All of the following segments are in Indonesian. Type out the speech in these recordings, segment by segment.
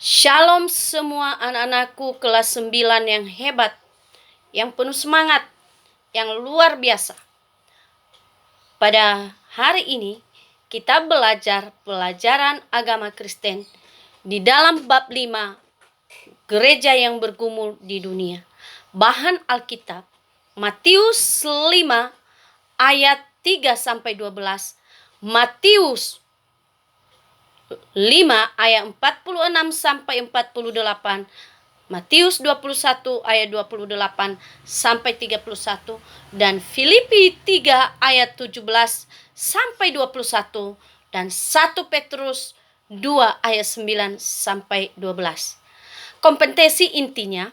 Shalom semua anak-anakku kelas 9 yang hebat, yang penuh semangat, yang luar biasa. Pada hari ini kita belajar pelajaran agama Kristen di dalam bab 5, gereja yang bergumul di dunia. Bahan Alkitab Matius 5 ayat 3-12, Matius 5 ayat 46-48, Matius 21 ayat 28-31, dan Filipi 3 ayat 17-21, dan 1 Petrus 2 ayat 9-12. Kompetensi intinya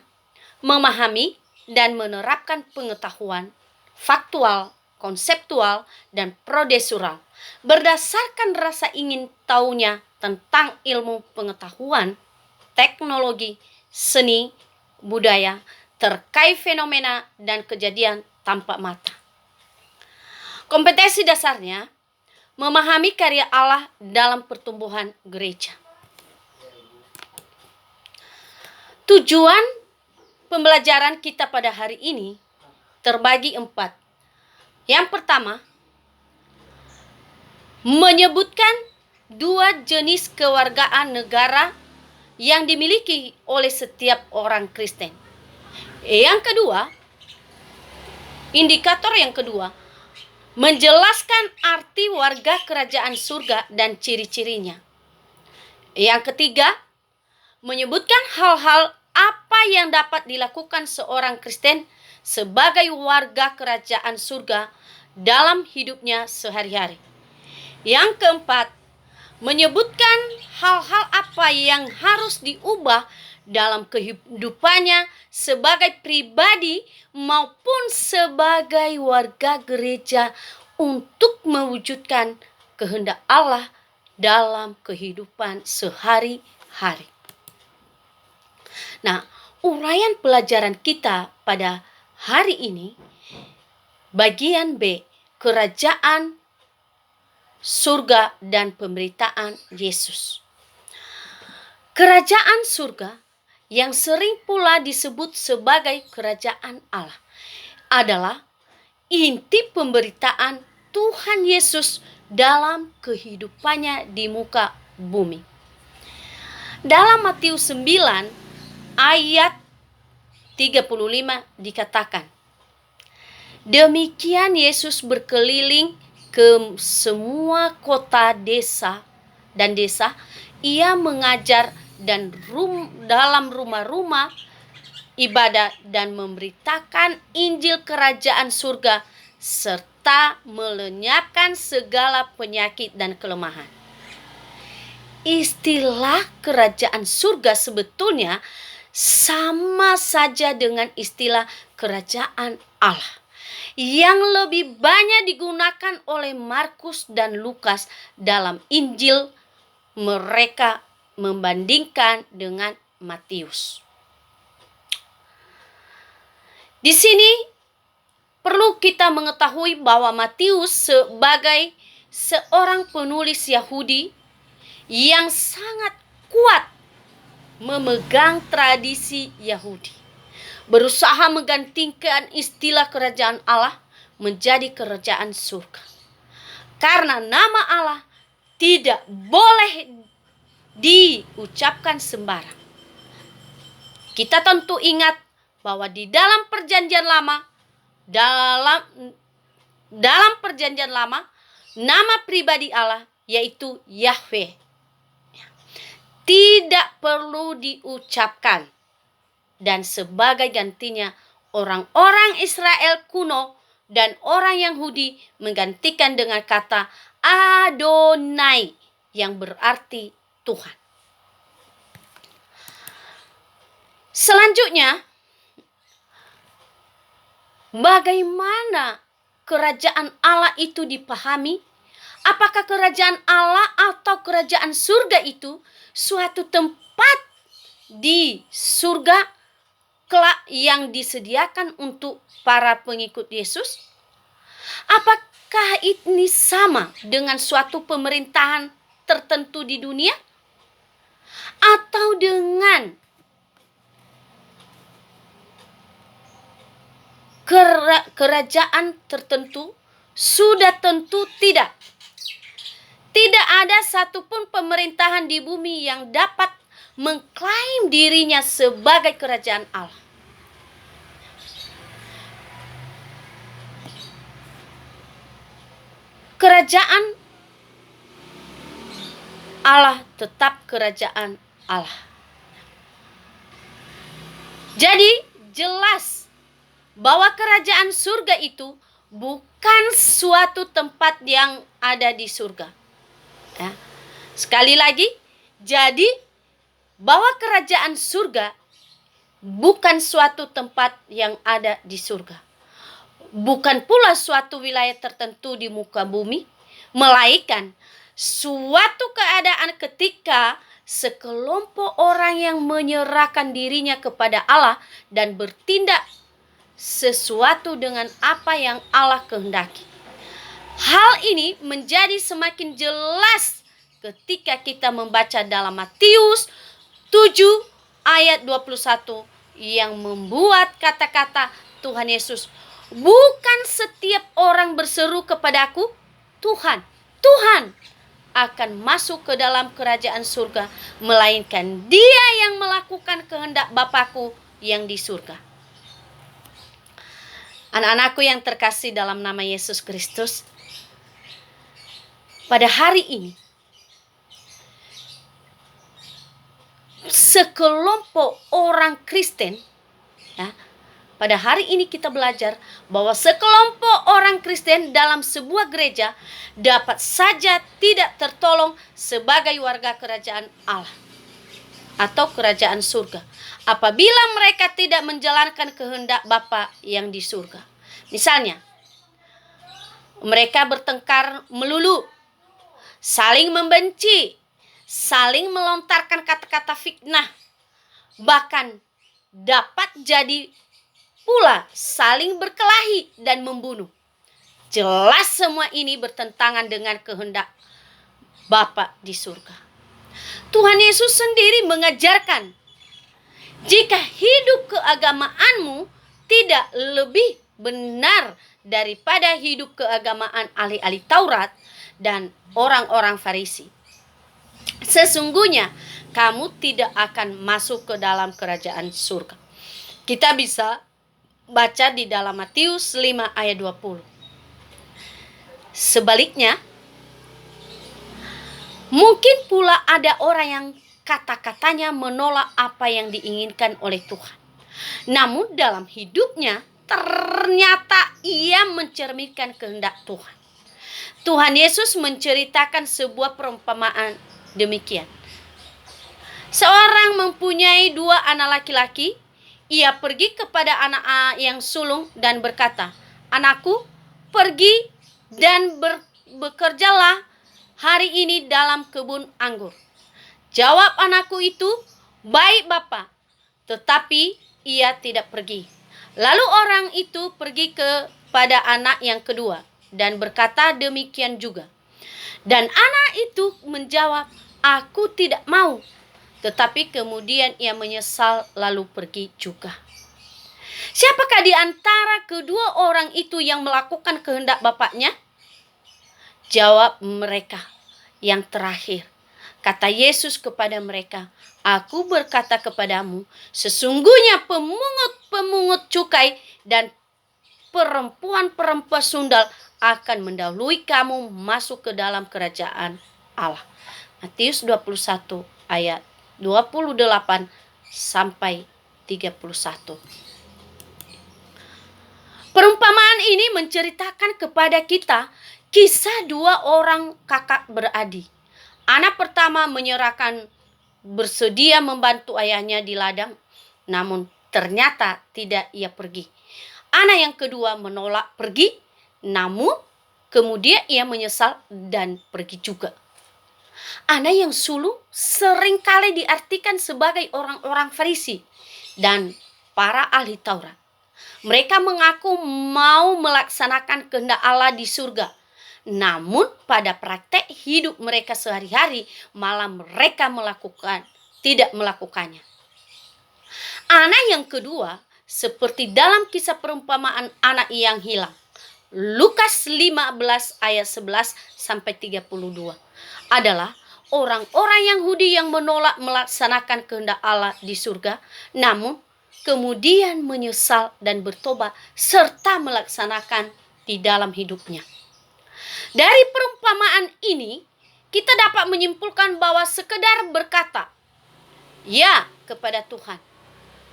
memahami dan menerapkan pengetahuan faktual, konseptual, dan prosedural berdasarkan rasa ingin tahunya tentang ilmu pengetahuan, teknologi, seni, budaya, terkait fenomena dan kejadian tanpa mata. Kompetensi dasarnya memahami karya Allah dalam pertumbuhan gereja. Tujuan pembelajaran kita pada hari ini terbagi 4. Yang pertama, menyebutkan 2 jenis kewargaan negara yang dimiliki oleh setiap orang Kristen. Yang kedua, indikator yang kedua, menjelaskan arti warga kerajaan surga dan ciri-cirinya. Yang ketiga, menyebutkan hal-hal apa yang dapat dilakukan seorang Kristen sebagai warga kerajaan surga dalam hidupnya sehari-hari. Yang keempat, menyebutkan hal-hal apa yang harus diubah dalam kehidupannya sebagai pribadi maupun sebagai warga gereja untuk mewujudkan kehendak Allah dalam kehidupan sehari-hari. Nah, uraian pelajaran kita pada hari ini, bagian B, kerajaan surga dan pemberitaan Yesus. Kerajaan surga yang sering pula disebut sebagai kerajaan Allah adalah inti pemberitaan Tuhan Yesus dalam kehidupannya di muka bumi. Dalam Matius 9 ayat 35 dikatakan, demikian Yesus berkeliling ke semua kota desa, ia mengajar dan dalam rumah-rumah ibadah dan memberitakan Injil kerajaan surga serta melenyapkan segala penyakit dan kelemahan. Istilah kerajaan surga sebetulnya sama saja dengan istilah kerajaan Allah yang lebih banyak digunakan oleh Markus dan Lukas dalam Injil mereka membandingkan dengan Matius. Di sini perlu kita mengetahui bahwa Matius sebagai seorang penulis Yahudi yang sangat kuat memegang tradisi Yahudi, berusaha menggantikan istilah kerajaan Allah menjadi kerajaan surga. Karena nama Allah tidak boleh diucapkan sembarang. Kita tentu ingat bahwa di dalam perjanjian lama, dalam perjanjian lama, nama pribadi Allah yaitu Yahweh tidak perlu diucapkan. Dan sebagai gantinya, orang-orang Israel kuno dan orang Yahudi menggantikan dengan kata Adonai yang berarti Tuhan. Selanjutnya, bagaimana kerajaan Allah itu dipahami? Apakah kerajaan Allah atau kerajaan surga itu suatu tempat di surga kelak yang disediakan untuk para pengikut Yesus? Apakah ini sama dengan suatu pemerintahan tertentu di dunia? Atau dengan kerajaan tertentu? Sudah tentu tidak. Tidak ada satupun pemerintahan di bumi yang dapat mengklaim dirinya sebagai kerajaan Allah. Kerajaan Allah tetap kerajaan Allah. Jadi jelas bahwa kerajaan surga itu bukan suatu tempat yang ada di surga. Ya. Sekali lagi, jadi bahwa kerajaan surga bukan suatu tempat yang ada di surga. Bukan pula suatu wilayah tertentu di muka bumi, melainkan suatu keadaan ketika sekelompok orang yang menyerahkan dirinya kepada Allah dan bertindak sesuatu dengan apa yang Allah kehendaki. Hal ini menjadi semakin jelas ketika kita membaca dalam Matius 7 ayat 21 yang membuat kata-kata Tuhan Yesus, bukan setiap orang berseru kepadaku, Tuhan, Tuhan, akan masuk ke dalam kerajaan surga, melainkan dia yang melakukan kehendak Bapakku yang di surga. Anak-anakku yang terkasih dalam nama Yesus Kristus, pada hari ini, sekelompok orang Kristen, ya, pada hari ini kita belajar bahwa sekelompok orang Kristen dalam sebuah gereja dapat saja tidak tertolong sebagai warga kerajaan Allah atau kerajaan surga apabila mereka tidak menjalankan kehendak Bapa yang di surga. Misalnya, mereka bertengkar melulu, saling membenci, saling melontarkan kata-kata fitnah, bahkan dapat jadi pula saling berkelahi dan membunuh. Jelas semua ini bertentangan dengan kehendak Bapa di surga. Tuhan Yesus sendiri mengajarkan, jika hidup keagamaanmu tidak lebih benar daripada hidup keagamaan ahli-ahli Taurat dan orang-orang Farisi, sesungguhnya kamu tidak akan masuk ke dalam kerajaan surga. Kita bisa baca di dalam Matius 5 ayat 20. Sebaliknya, mungkin pula ada orang yang kata-katanya menolak apa yang diinginkan oleh Tuhan. Namun dalam hidupnya ternyata ia mencerminkan kehendak Tuhan. Tuhan Yesus menceritakan sebuah perumpamaan demikian. Seorang mempunyai 2 anak laki-laki. Ia pergi kepada anak yang sulung dan berkata, "Anakku, pergi dan bekerjalah hari ini dalam kebun anggur." Jawab anakku itu, "Baik Bapa," tetapi ia tidak pergi. Lalu orang itu pergi kepada anak yang kedua dan berkata demikian juga. Dan anak itu menjawab, "Aku tidak mau." Tetapi kemudian ia menyesal lalu pergi juga. Siapakah di antara kedua orang itu yang melakukan kehendak bapaknya? Jawab mereka yang terakhir. Kata Yesus kepada mereka, "Aku berkata kepadamu, sesungguhnya pemungut-pemungut cukai dan perempuan-perempuan sundal akan mendahului kamu masuk ke dalam kerajaan Allah." Matius 21 ayat 28 sampai 31. Perumpamaan ini menceritakan kepada kita kisah 2 orang kakak beradik. Anak pertama bersedia membantu ayahnya di ladang, namun ternyata tidak ia pergi. Anak yang kedua menolak pergi, namun kemudian ia menyesal dan pergi juga. Anak yang sulung seringkali diartikan sebagai orang-orang Farisi dan para ahli Taurat. Mereka mengaku mau melaksanakan kehendak Allah di surga. Namun pada praktek hidup mereka sehari-hari malah mereka tidak melakukannya. Anak yang kedua seperti dalam kisah perumpamaan anak yang hilang. Lukas 15 ayat 11 sampai 32 adalah orang-orang Yahudi yang menolak melaksanakan kehendak Allah di surga, namun kemudian menyesal dan bertobat serta melaksanakan di dalam hidupnya. Dari perumpamaan ini, kita dapat menyimpulkan bahwa sekedar berkata ya kepada Tuhan,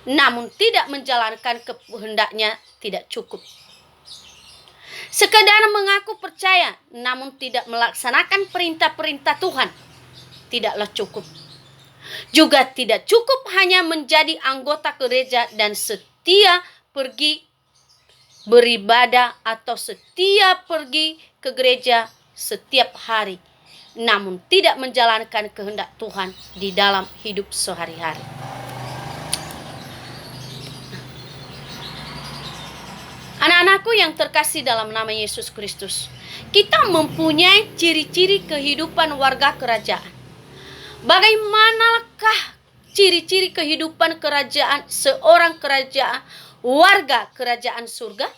namun tidak menjalankan kehendaknya tidak cukup. Sekedar mengaku percaya, namun tidak melaksanakan perintah-perintah Tuhan, tidaklah cukup. Juga tidak cukup hanya menjadi anggota gereja dan setia pergi beribadah atau setia pergi ke gereja setiap hari, namun tidak menjalankan kehendak Tuhan di dalam hidup sehari-hari. Anak-anakku yang terkasih dalam nama Yesus Kristus, kita mempunyai ciri-ciri kehidupan warga kerajaan. Bagaimanakah ciri-ciri kehidupan kerajaan seorang warga kerajaan surga?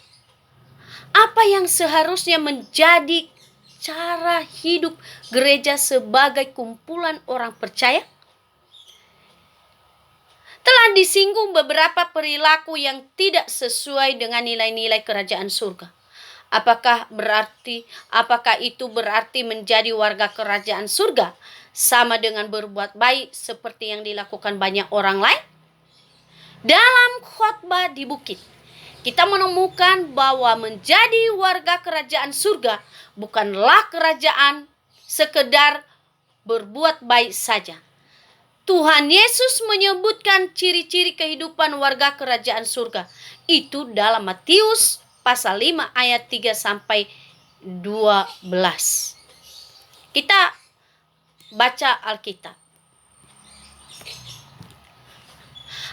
Apa yang seharusnya menjadi cara hidup gereja sebagai kumpulan orang percaya? Telah disinggung beberapa perilaku yang tidak sesuai dengan nilai-nilai kerajaan surga. Apakah itu berarti menjadi warga kerajaan surga sama dengan berbuat baik seperti yang dilakukan banyak orang lain? Dalam khotbah di bukit, kita menemukan bahwa menjadi warga kerajaan surga bukanlah kerajaan sekedar berbuat baik saja. Tuhan Yesus menyebutkan ciri-ciri kehidupan warga kerajaan surga itu dalam Matius pasal 5 ayat 3 sampai 12. Kita baca Alkitab.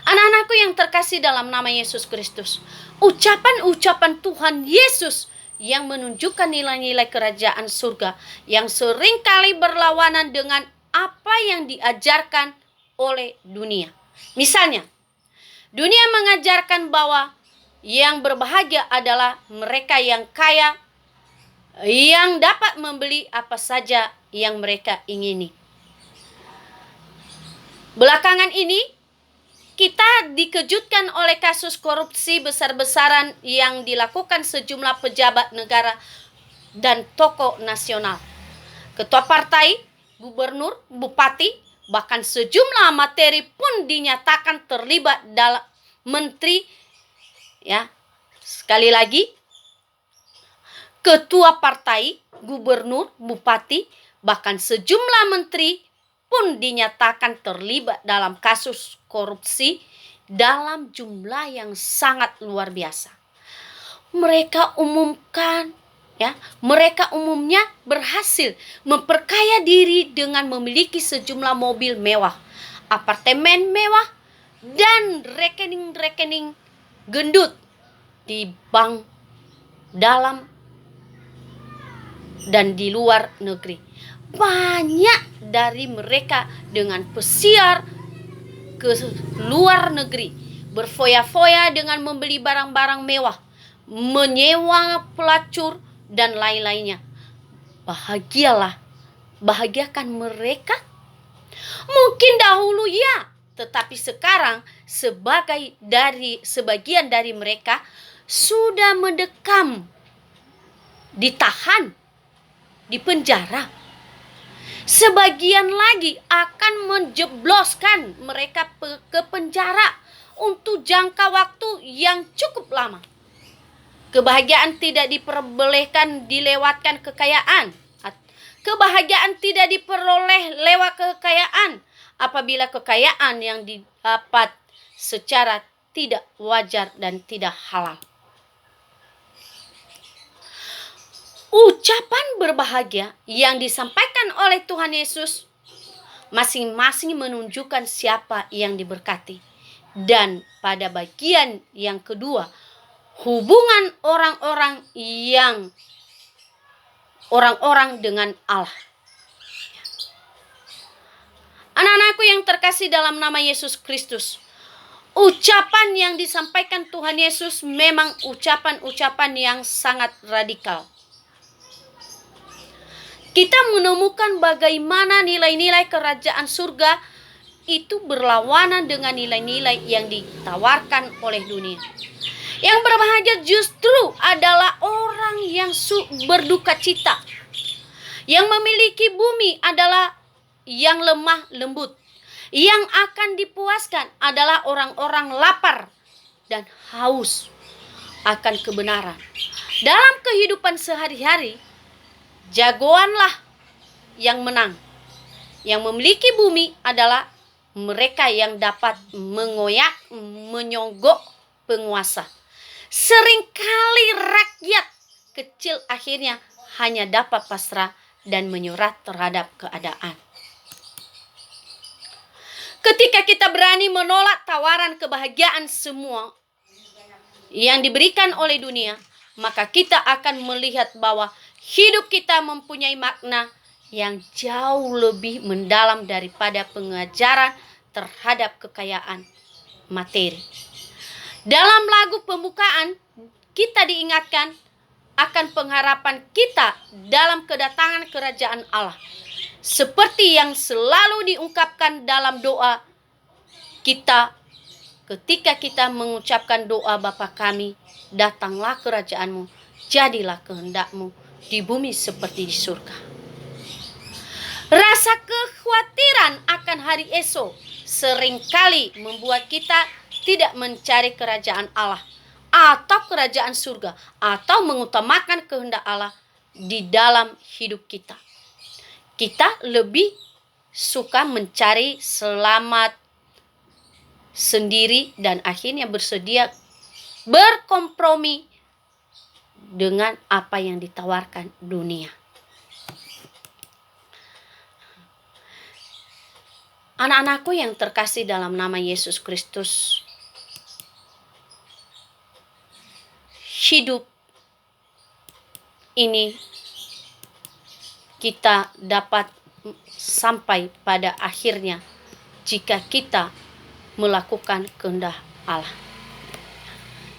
Anak-anakku yang terkasih dalam nama Yesus Kristus, ucapan-ucapan Tuhan Yesus yang menunjukkan nilai-nilai kerajaan surga yang seringkali berlawanan dengan apa yang diajarkan oleh dunia. Misalnya, dunia mengajarkan bahwa yang berbahagia adalah mereka yang kaya, yang dapat membeli apa saja yang mereka ingini. Belakangan ini, kita dikejutkan oleh kasus korupsi besar-besaran yang dilakukan sejumlah pejabat negara dan tokoh nasional. Ketua partai, gubernur, bupati, bahkan sejumlah materi pun dinyatakan terlibat dalam menteri. Ya, sekali lagi, ketua partai, gubernur, bupati, bahkan sejumlah menteri pun dinyatakan terlibat dalam kasus korupsi dalam jumlah yang sangat luar biasa. Mereka umumnya berhasil memperkaya diri dengan memiliki sejumlah mobil mewah, apartemen mewah, dan rekening-rekening gendut di bank dalam dan di luar negeri. Banyak dari mereka dengan pesiar ke luar negeri, berfoya-foya dengan membeli barang-barang mewah, menyewa pelacur, dan lain-lainnya. Bahagiakan mereka? Mungkin dahulu ya, tetapi sekarang sebagian dari mereka sudah mendekam, ditahan, di penjara. Sebagian lagi akan menjebloskan mereka ke penjara untuk jangka waktu yang cukup lama. Kebahagiaan tidak diperbolehkan dilewatkan kekayaan. Kebahagiaan tidak diperoleh lewat kekayaan apabila kekayaan yang didapat secara tidak wajar dan tidak halal. Ucapan berbahagia yang disampaikan oleh Tuhan Yesus masing-masing menunjukkan siapa yang diberkati. Dan pada bagian yang kedua, hubungan orang-orang dengan Allah. Anak-anakku yang terkasih dalam nama Yesus Kristus, Ucapan yang disampaikan Tuhan Yesus memang ucapan-ucapan yang sangat radikal. Kita menemukan bagaimana nilai-nilai kerajaan surga itu berlawanan dengan nilai-nilai yang ditawarkan oleh dunia. Yang berbahagia justru adalah orang yang berduka cita. Yang memiliki bumi adalah yang lemah lembut. Yang akan dipuaskan adalah orang-orang lapar dan haus akan kebenaran. Dalam kehidupan sehari-hari, jagoanlah yang menang. Yang memiliki bumi adalah mereka yang dapat menyogok penguasa. Seringkali rakyat kecil akhirnya hanya dapat pasrah dan menyerah terhadap keadaan. Ketika kita berani menolak tawaran kebahagiaan semua yang diberikan oleh dunia, maka kita akan melihat bahwa hidup kita mempunyai makna yang jauh lebih mendalam daripada pengajaran terhadap kekayaan materi. Dalam lagu pembukaan, kita diingatkan akan pengharapan kita dalam kedatangan kerajaan Allah. Seperti yang selalu diungkapkan dalam doa kita ketika kita mengucapkan doa Bapa kami, datanglah kerajaanmu, jadilah kehendakmu di bumi seperti di surga. Rasa kekhawatiran akan hari esok seringkali membuat kita tidak mencari kerajaan Allah atau kerajaan surga atau mengutamakan kehendak Allah di dalam hidup kita. Kita lebih suka mencari selamat sendiri dan akhirnya bersedia berkompromi dengan apa yang ditawarkan dunia. Anak-anakku yang terkasih dalam nama Yesus Kristus, hidup ini kita dapat sampai pada akhirnya jika kita melakukan kehendak Allah.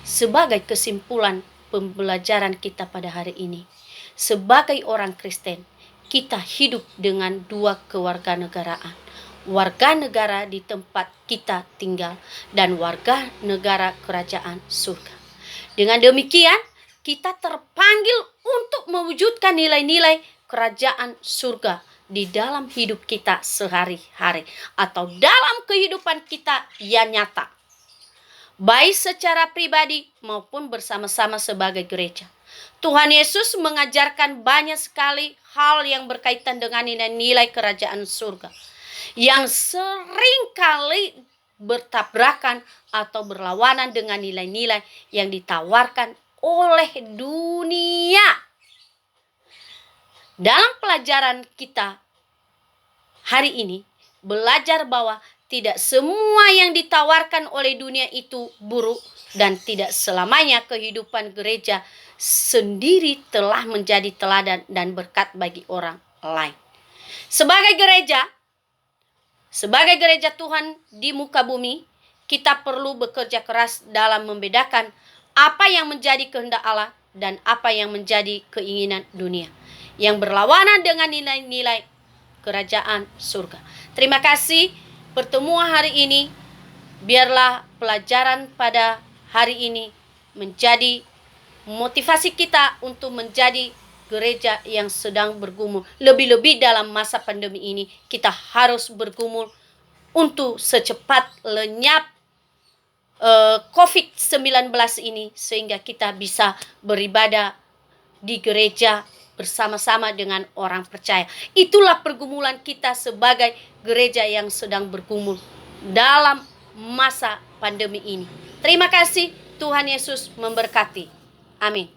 Sebagai kesimpulan pembelajaran kita pada hari ini, sebagai orang Kristen, kita hidup dengan dua kewarganegaraan. Warga negara di tempat kita tinggal dan warga negara kerajaan surga. Dengan demikian, kita terpanggil untuk mewujudkan nilai-nilai kerajaan surga di dalam hidup kita sehari-hari atau dalam kehidupan kita yang nyata, baik secara pribadi maupun bersama-sama sebagai gereja. Tuhan Yesus mengajarkan banyak sekali hal yang berkaitan dengan nilai-nilai kerajaan surga yang seringkali bertabrakan atau berlawanan dengan nilai-nilai yang ditawarkan oleh dunia. Dalam pelajaran kita hari ini, belajar bahwa tidak semua yang ditawarkan oleh dunia itu buruk dan tidak selamanya kehidupan gereja sendiri telah menjadi teladan dan berkat bagi orang lain. Sebagai gereja Tuhan di muka bumi, kita perlu bekerja keras dalam membedakan apa yang menjadi kehendak Allah dan apa yang menjadi keinginan dunia yang berlawanan dengan nilai-nilai kerajaan surga. Terima kasih pertemuan hari ini. Biarlah pelajaran pada hari ini menjadi motivasi kita untuk menjadi gereja yang sedang bergumul. Lebih-lebih dalam masa pandemi ini, kita harus bergumul untuk secepat lenyap COVID-19 ini, sehingga kita bisa beribadah di gereja bersama-sama dengan orang percaya. Itulah pergumulan kita sebagai gereja yang sedang bergumul dalam masa pandemi ini. Terima kasih, Tuhan Yesus memberkati. Amin.